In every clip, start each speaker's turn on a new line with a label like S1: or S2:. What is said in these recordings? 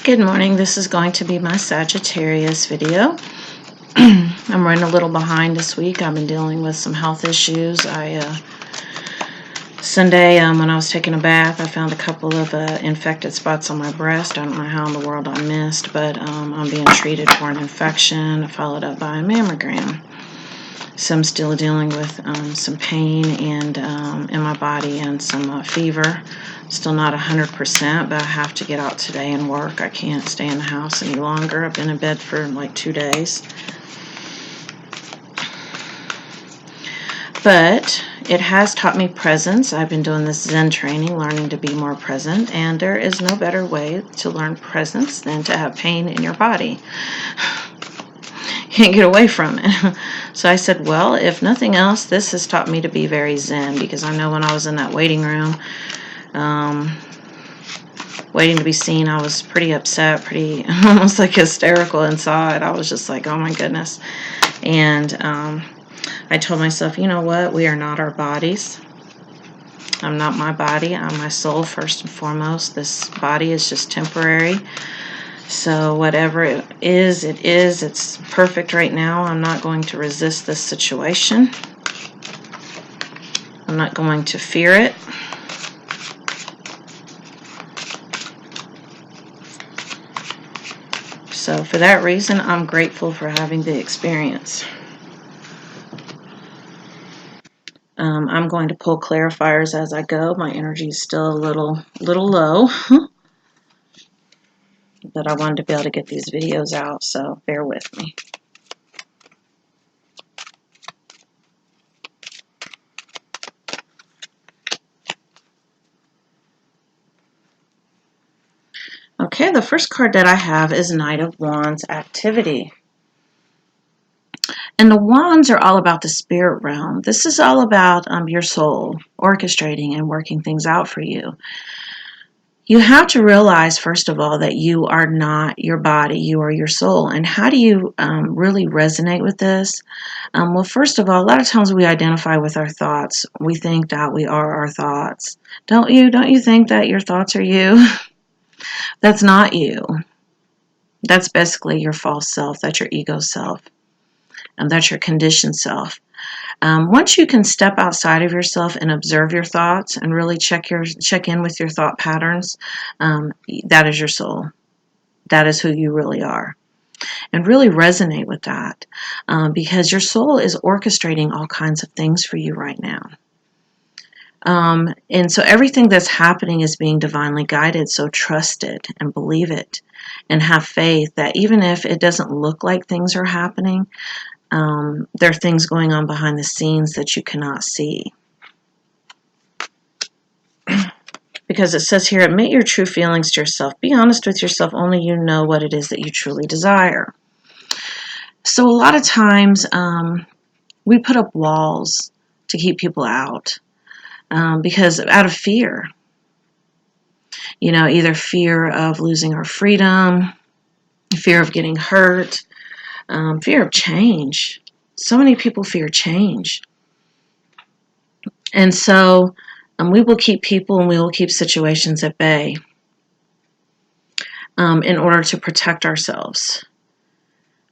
S1: Good morning. This is going to be my Sagittarius video. I'm running a little behind this week. I've been dealing with some health issues. Sunday, when I was taking a bath, I found a couple of infected spots on my breast. I don't know how in the world I missed, but I'm being treated for an infection, followed up by a mammogram. So I'm still dealing with some pain and in my body and some fever. Still not 100%, but I have to get out today and work. I can't stay in the house any longer. I've been in bed for like 2 days. But it has taught me presence. I've been doing this Zen training, learning to be more present, and there is no better way to learn presence than to have pain in your body. Can't get away from it. So I said, well, if nothing else, this has taught me to be very Zen, because I know when I was in that waiting room, waiting to be seen, I was pretty upset, pretty almost like hysterical inside. I was just like, oh my goodness. And I told myself, you know what, we are not our bodies. I'm not my body. I'm my soul first and foremost. This body is just temporary. So whatever it is, it's perfect right now. I'm not going to resist this situation. I'm not going to fear it. So for that reason, I'm grateful for having the experience. I'm going to pull clarifiers as I go. My energy is still a little low. But I wanted to be able to get these videos out, so bear with me. Okay, the first card that I have is Knight of Wands, Activity. And the wands are all about the spirit realm. This is all about your soul orchestrating and working things out for you. You have to realize, first of all, that you are not your body, you are your soul. And how do you really resonate with this? Well, first of all, a lot of times we identify with our thoughts. We think that we are our thoughts. Don't you? Don't you think that your thoughts are you? That's not you. That's basically your false self. That's your ego self. And that's your conditioned self. Once you can step outside of yourself and observe your thoughts and really check in with your thought patterns, that is your soul. That is who you really are. And really resonate with that, because your soul is orchestrating all kinds of things for you right now. And so everything that's happening is being divinely guided. So trust it and believe it and have faith that even if it doesn't look like things are happening, there are things going on behind the scenes that you cannot see. Because it says here, admit your true feelings to yourself. Be honest with yourself. Only you know what it is that you truly desire. So a lot of times we put up walls to keep people out because out of fear. You know, either fear of losing our freedom, fear of getting hurt, fear of change. So many people fear change. And so we will keep people and we will keep situations at bay in order to protect ourselves.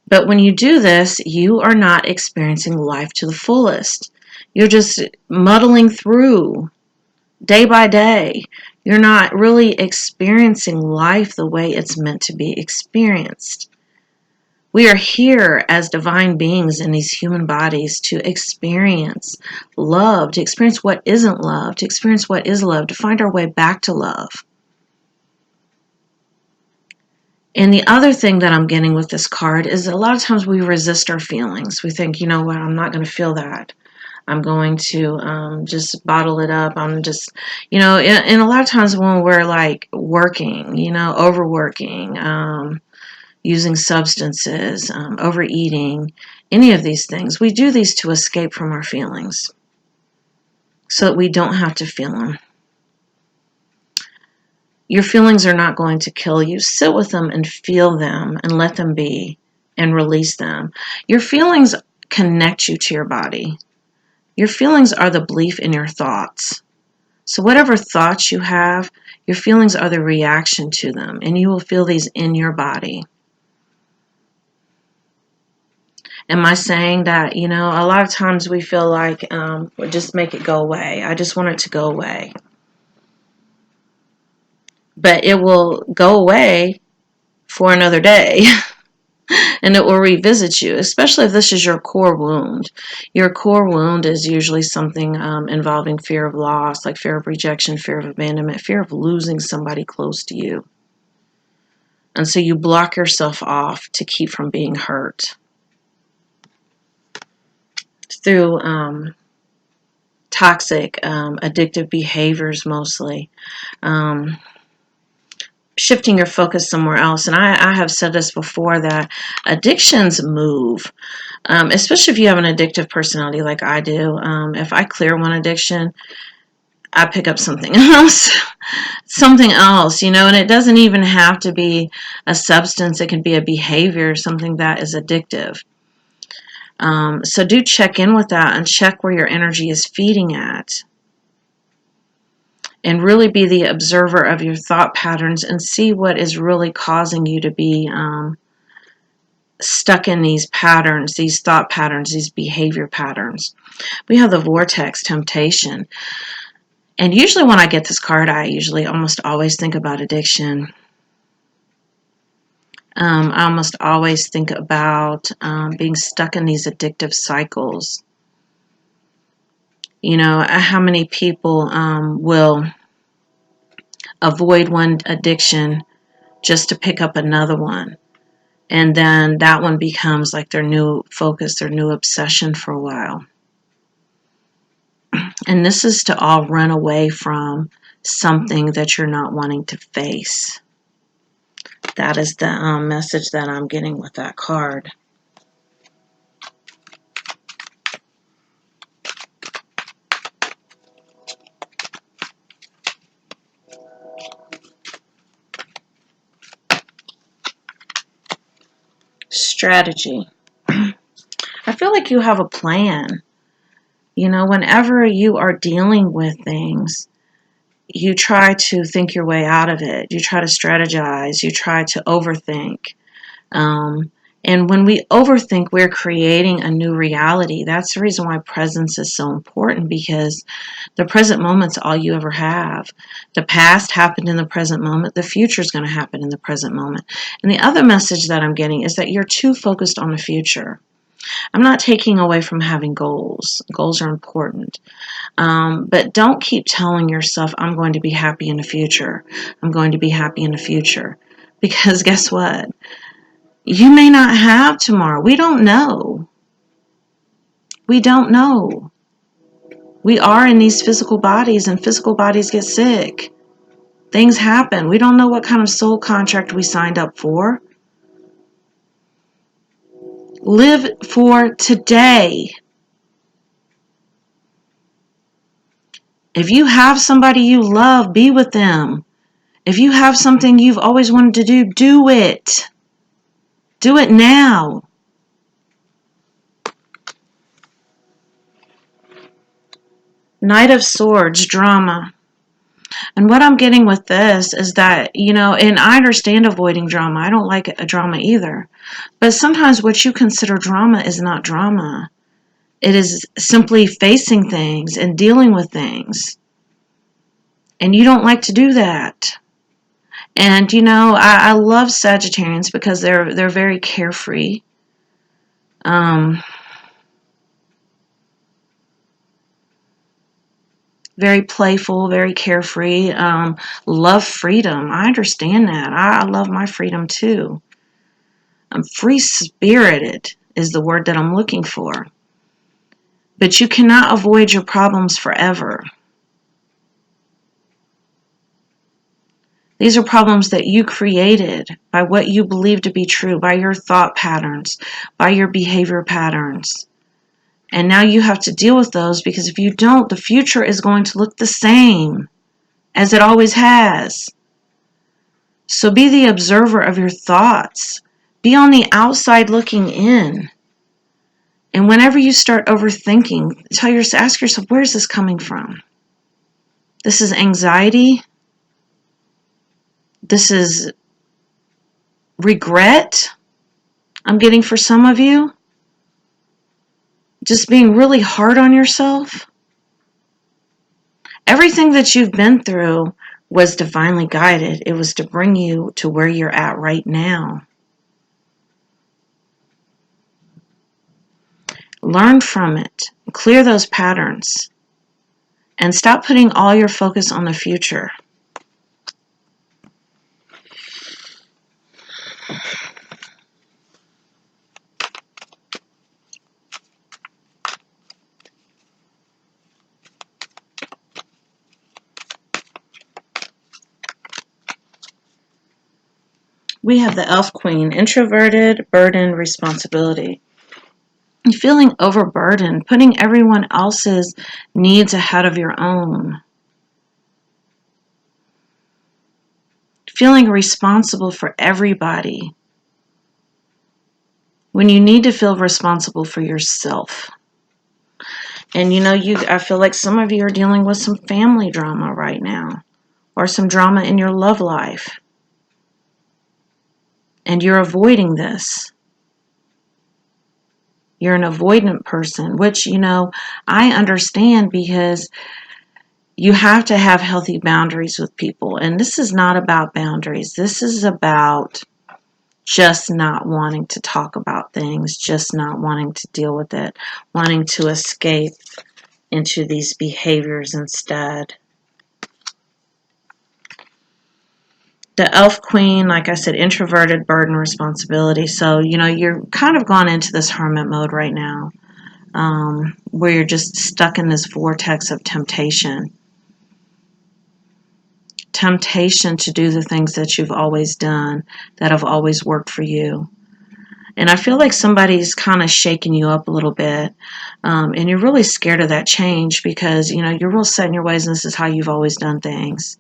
S1: But when you do this, you are not experiencing life to the fullest. You're just muddling through day by day. You're not really experiencing life the way it's meant to be experienced. We are here as divine beings in these human bodies to experience love, to experience what isn't love, to experience what is love, to find our way back to love. And the other thing that I'm getting with this card is a lot of times we resist our feelings. We think, you know what, I'm not going to feel that. I'm going to just bottle it up. I'm just, you know, and a lot of times when we're like working, you know, overworking, using substances, overeating, any of these things, we do these to escape from our feelings so that we don't have to feel them. Your feelings are not going to kill you. Sit with them and feel them and let them be and release them. Your feelings connect you to your body. Your feelings are the belief in your thoughts. So whatever thoughts you have, Your feelings are the reaction to them, and you will feel these in your body. Am I saying that, a lot of times we feel like, well, just make it go away. I just want it to go away. But it will go away for another day. And it will revisit you, especially if this is your core wound. Your core wound is usually something involving fear of loss, like fear of rejection, fear of abandonment, fear of losing somebody close to you. And so you block yourself off to keep from being hurt through toxic, addictive behaviors mostly. Shifting your focus somewhere else. And I have said this before, that addictions move. Especially if you have an addictive personality like I do. If I clear one addiction, I pick up something else. And it doesn't even have to be a substance. It can be a behavior, something that is addictive. So do check in with that and check where your energy is feeding at. And really be the observer of your thought patterns and see what is really causing you to be stuck in these patterns, these thought patterns, these behavior patterns. We have the vortex, temptation. And usually when I get this card, I usually almost always think about addiction. I almost always think about being stuck in these addictive cycles. How many people will avoid one addiction just to pick up another one. And then that one becomes like their new focus, their new obsession for a while. And this is to all run away from something that you're not wanting to face. That is the message that I'm getting with that card. Strategy. I feel like you have a plan. Whenever you are dealing with things, you try to think your way out of it. You try to strategize. You try to overthink. And when we overthink, we're creating a new reality. That's the reason why presence is so important, because the present moment's all you ever have. The past happened in the present moment. The future is going to happen in the present moment. And the other message that I'm getting is that you're too focused on the future. I'm not taking away from having goals. Goals are important. But don't keep telling yourself, I'm going to be happy in the future. I'm going to be happy in the future. Because guess what? You may not have tomorrow. We don't know. We don't know. We are in these physical bodies, and physical bodies get sick. Things happen. We don't know what kind of soul contract we signed up for. Live for today. If you have somebody you love, be with them. If you have something you've always wanted to do, do it. Do it now. Knight of Swords, drama. And what I'm getting with this is that, and I understand avoiding drama. I don't like a drama either. But sometimes what you consider drama is not drama. It is simply facing things and dealing with things. And you don't like to do that. And, I love Sagittarians because they're very carefree. Very playful, very carefree, love freedom. I understand that. I love my freedom too. I'm free-spirited is the word that I'm looking for. But you cannot avoid your problems forever. These are problems that you created by what you believe to be true, by your thought patterns, by your behavior patterns. And now you have to deal with those, because if you don't, the future is going to look the same as it always has. So be the observer of your thoughts. Be on the outside looking in. And whenever you start overthinking, ask yourself, where is this coming from? This is anxiety. This is regret I'm getting for some of you. Just being really hard on yourself. Everything that you've been through was divinely guided. It was to bring you to where you're at right now. Learn from it. Clear those patterns. And stop putting all your focus on the future. We have the Elf Queen, introverted, burden, responsibility. Feeling overburdened, putting everyone else's needs ahead of your own. Feeling responsible for everybody when you need to feel responsible for yourself. And I feel like some of you are dealing with some family drama right now, or some drama in your love life. And you're avoiding this. You're an avoidant person, which, I understand, because you have to have healthy boundaries with people. And this is not about boundaries. This is about just not wanting to talk about things, just not wanting to deal with it, wanting to escape into these behaviors instead. The Elf Queen, like I said, introverted, burden, responsibility. So, you're kind of gone into this hermit mode right now, where you're just stuck in this vortex of temptation. Temptation to do the things that you've always done, that have always worked for you. And I feel like somebody's kind of shaking you up a little bit. And you're really scared of that change because, you're real set in your ways and this is how you've always done things.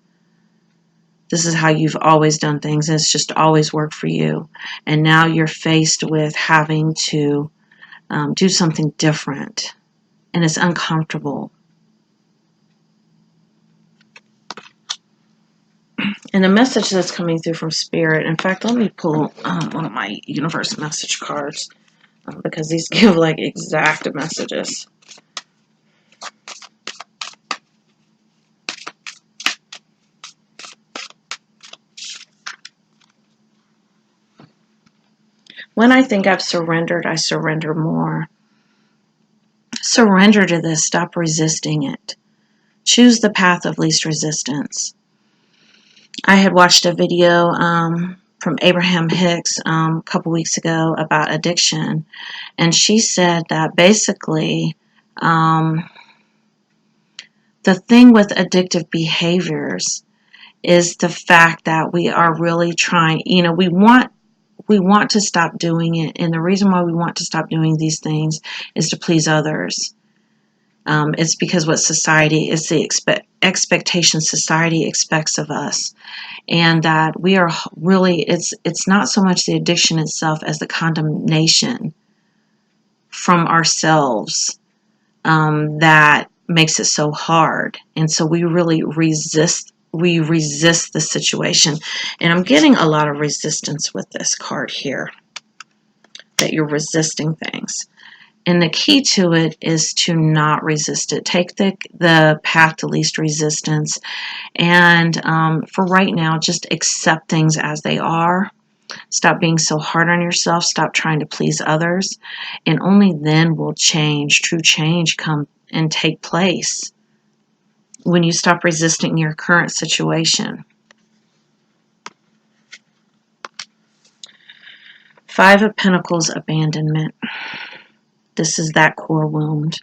S1: This is how you've always done things. And it's just always worked for you. And now you're faced with having to do something different. And it's uncomfortable. And the message that's coming through from Spirit, in fact, let me pull one of my universe message cards because these give like exact messages. When I think I've surrendered, I surrender more. Surrender to this. Stop resisting it. Choose the path of least resistance. I had watched a video from Abraham Hicks a couple weeks ago about addiction, and she said that basically the thing with addictive behaviors is the fact that we are really trying, we want to stop doing it, and the reason why we want to stop doing these things is to please others. It's because what society is, the expectation society expects of us, and that we are really, it's not so much the addiction itself as the condemnation from ourselves that makes it so hard. And so we really resist the situation. And I'm getting a lot of resistance with this card here, that you're resisting things. And the key to it is to not resist it. Take the path to least resistance. And for right now, just accept things as they are. Stop being so hard on yourself. Stop trying to please others. And only then will true change come and take place, when you stop resisting your current situation. 5 of Pentacles, abandonment. This is that core wound.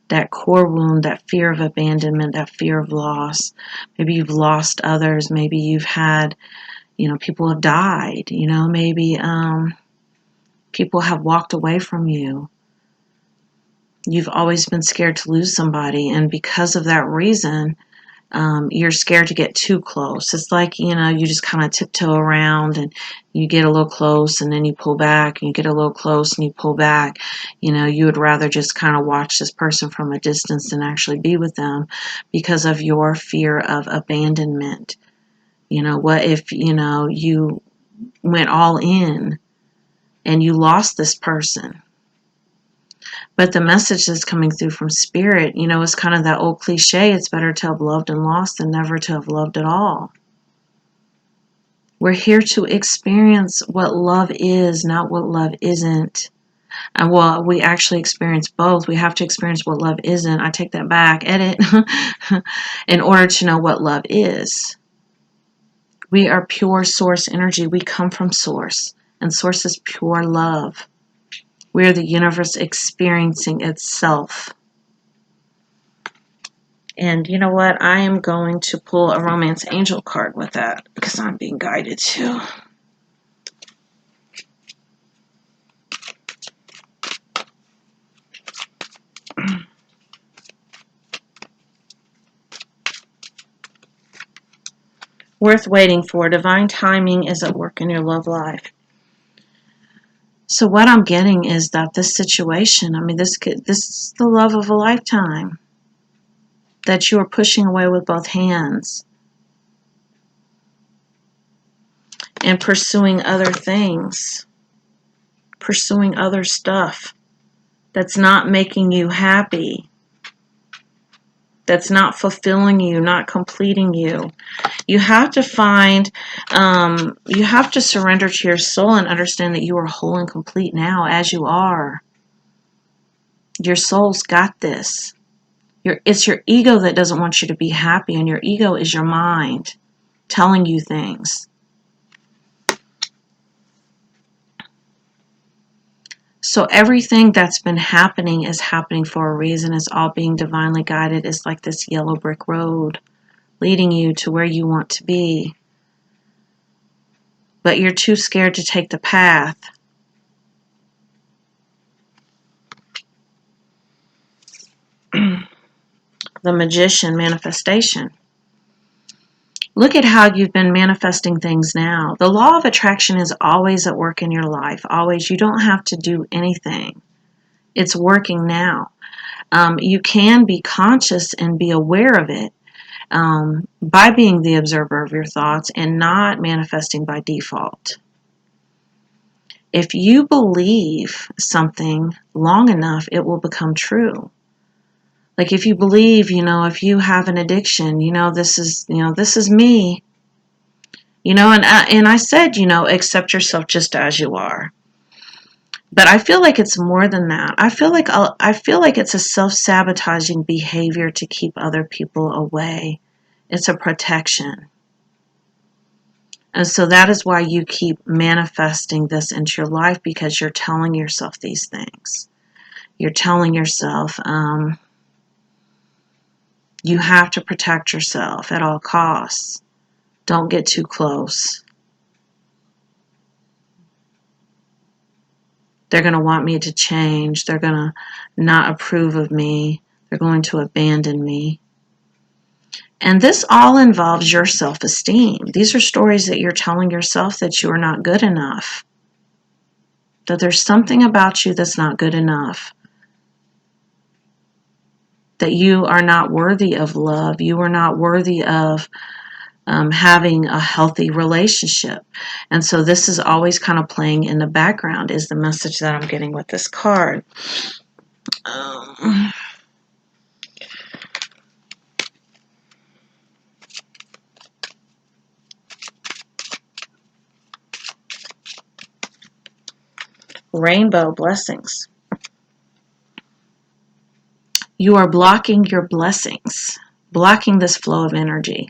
S1: That core wound, that fear of abandonment, that fear of loss. Maybe you've lost others. Maybe you've had, people have died. Maybe people have walked away from you. You've always been scared to lose somebody. And because of that reason, you're scared to get too close. It's like, you just kind of tiptoe around and you get a little close and then you pull back, and you get a little close and you pull back. You would rather just kind of watch this person from a distance than actually be with them because of your fear of abandonment. What if, you went all in and you lost this person? But the message that's coming through from Spirit, is kind of that old cliche, it's better to have loved and lost than never to have loved at all. We're here to experience what love is, not what love isn't. And well, we actually experience both. We have to experience what love isn't. I take that back, edit, in order to know what love is. We are pure source energy. We come from source, and source is pure love. We are the universe experiencing itself. And you know what? I am going to pull a romance angel card with that because I'm being guided to. Worth waiting for. Divine timing is at work in your love life. So what I'm getting is that this situation, this is the love of a lifetime that you are pushing away with both hands and pursuing other things, pursuing other stuff that's not making you happy, that's not fulfilling you, not completing you. You have to you have to surrender to your soul and understand that you are whole and complete now as you are. Your soul's got this. It's your ego that doesn't want you to be happy, and your ego is your mind telling you things. So everything that's been happening is happening for a reason. It's all being divinely guided. It's like this yellow brick road leading you to where you want to be. But you're too scared to take the path. The Magician, manifestation. Look at how you've been manifesting things now. The law of attraction is always at work in your life. Always. You don't have to do anything. It's working now. You can be conscious and be aware of it by being the observer of your thoughts and not manifesting by default. If you believe something long enough, it will become true. Like if you believe, if you have an addiction, this is me. And I said, accept yourself just as you are. But I feel like it's more than that. I feel like it's a self-sabotaging behavior to keep other people away. It's a protection. And so that is why you keep manifesting this into your life, because you're telling yourself these things. You're telling yourself you have to protect yourself at all costs. Don't get too close. They're going to want me to change. They're going to not approve of me. They're going to abandon me. And this all involves your self-esteem. These are stories that you're telling yourself that you are not good enough. That there's something about you that's not good enough. That you are not worthy of love. You are not worthy of having a healthy relationship. And so this is always kind of playing in the background, is the message that I'm getting with this card. Rainbow blessings. You are blocking your blessings, blocking this flow of energy.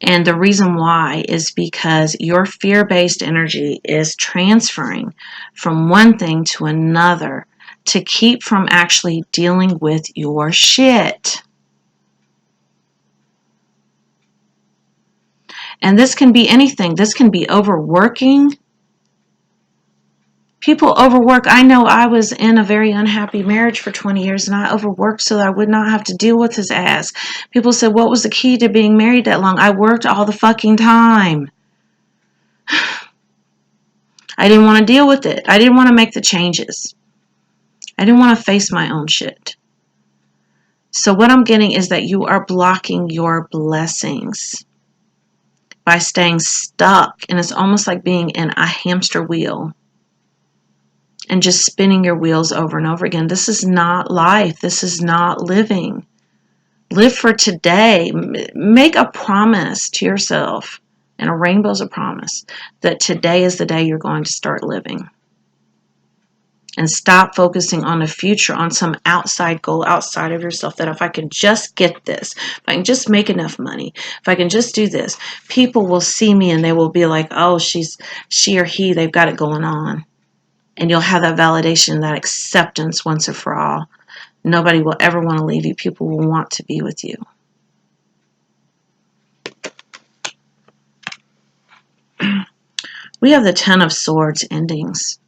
S1: And the reason why is because your fear-based energy is transferring from one thing to another to keep from actually dealing with your shit. And this can be anything. This can be overworking. People overwork. I know I was in a very unhappy marriage for 20 years and I overworked so that I would not have to deal with his ass. People said, what was the key to being married that long? I worked all the fucking time. I didn't want to deal with it. I didn't want to make the changes. I didn't want to face my own shit. So what I'm getting is that you are blocking your blessings by staying stuck. And it's almost like being in a hamster wheel and just spinning your wheels over and over again. This is not life. This is not living. Live for today. Make a promise to yourself, and a rainbow is a promise, that today is the day you're going to start living. And stop focusing on the future, on some outside goal outside of yourself, that if I can just get this, if I can just make enough money, if I can just do this, people will see me and they will be like, oh, she or he, they've got it going on. And you'll have that validation, that acceptance once and for all. Nobody will ever want to leave you. People will want to be with you. We have the Ten of Swords endings.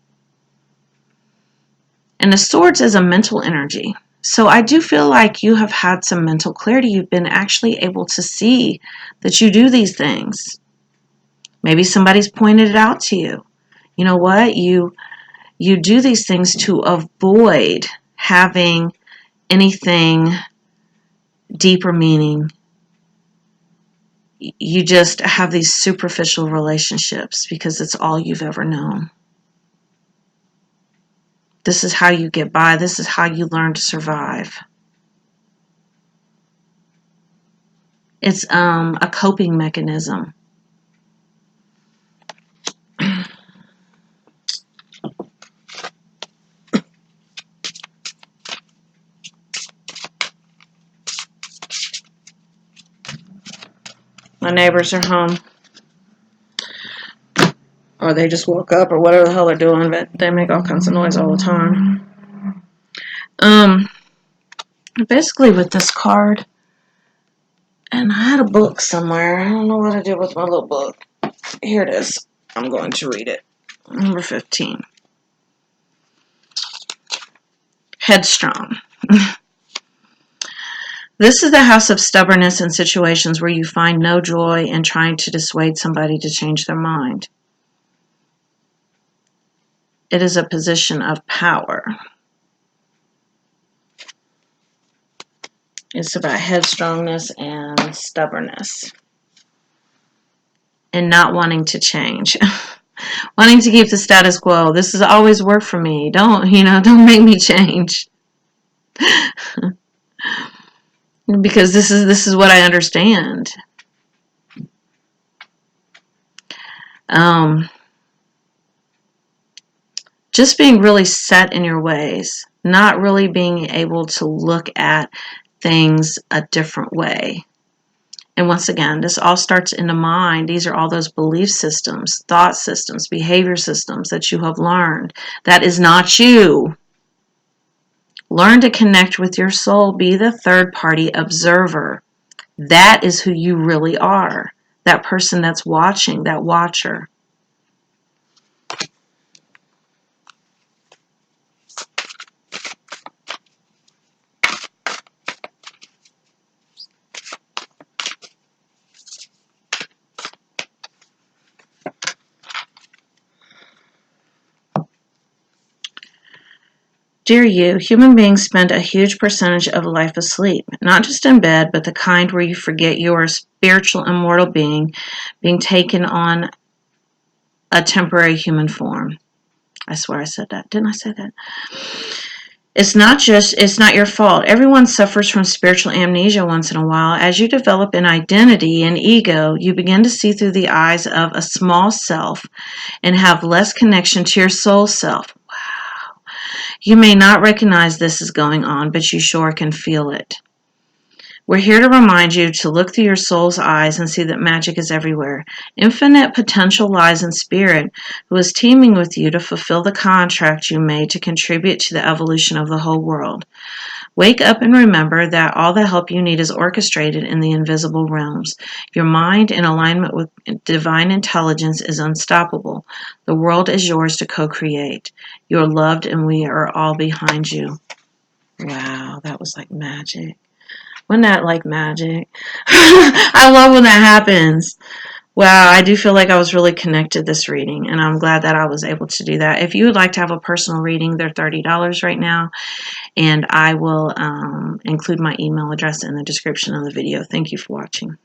S1: And the swords is a mental energy. So I do feel like you have had some mental clarity. You've been actually able to see that you do these things. Maybe somebody's pointed it out to you. You know what? You do these things to avoid having anything deeper meaning. You just have these superficial relationships because it's all you've ever known. This is how you get by. This is how you learn to survive. It's a coping mechanism. My neighbors are home. Or they just woke up or whatever the hell they're doing, but they make all kinds of noise all the time. Basically with this card, and I had a book somewhere. I don't know what I did with my little book. Here it is. I'm going to read it. Number 15. Headstrong. This is the house of stubbornness in situations where you find no joy in trying to dissuade somebody to change their mind. It is a position of power. It's about headstrongness and stubbornness. And not wanting to change. Wanting to keep the status quo. This has always worked for me. Don't make me change. Because this is what I understand. Just being really set in your ways. Not really being able to look at things a different way. And once again, this all starts in the mind. These are all those belief systems, thought systems, behavior systems that you have learned. That is not you. Learn to connect with your soul. Be the third-party observer. That is who you really are. That person that's watching, that watcher. Dear you, human beings spend a huge percentage of life asleep, not just in bed, but the kind where you forget you are a spiritual immortal being taken on a temporary human form. I swear I said that. Didn't I say that? It's not your fault. Everyone suffers from spiritual amnesia once in a while. As you develop an identity and ego, you begin to see through the eyes of a small self and have less connection to your soul self. You may not recognize this is going on, but you sure can feel it. We're here to remind you to look through your soul's eyes and see that magic is everywhere. Infinite potential lies in spirit, who is teaming with you to fulfill the contract you made to contribute to the evolution of the whole world. Wake up and remember that all the help you need is orchestrated in the invisible realms. Your mind, in alignment with divine intelligence, is unstoppable. The world is yours to co-create. You are loved and we are all behind you. Wow, that was like magic. Wasn't that like magic? I love when that happens. Wow, I do feel like I was really connected this reading, and I'm glad that I was able to do that. If you would like to have a personal reading, they're $30 right now, and I will include my email address in the description of the video. Thank you for watching.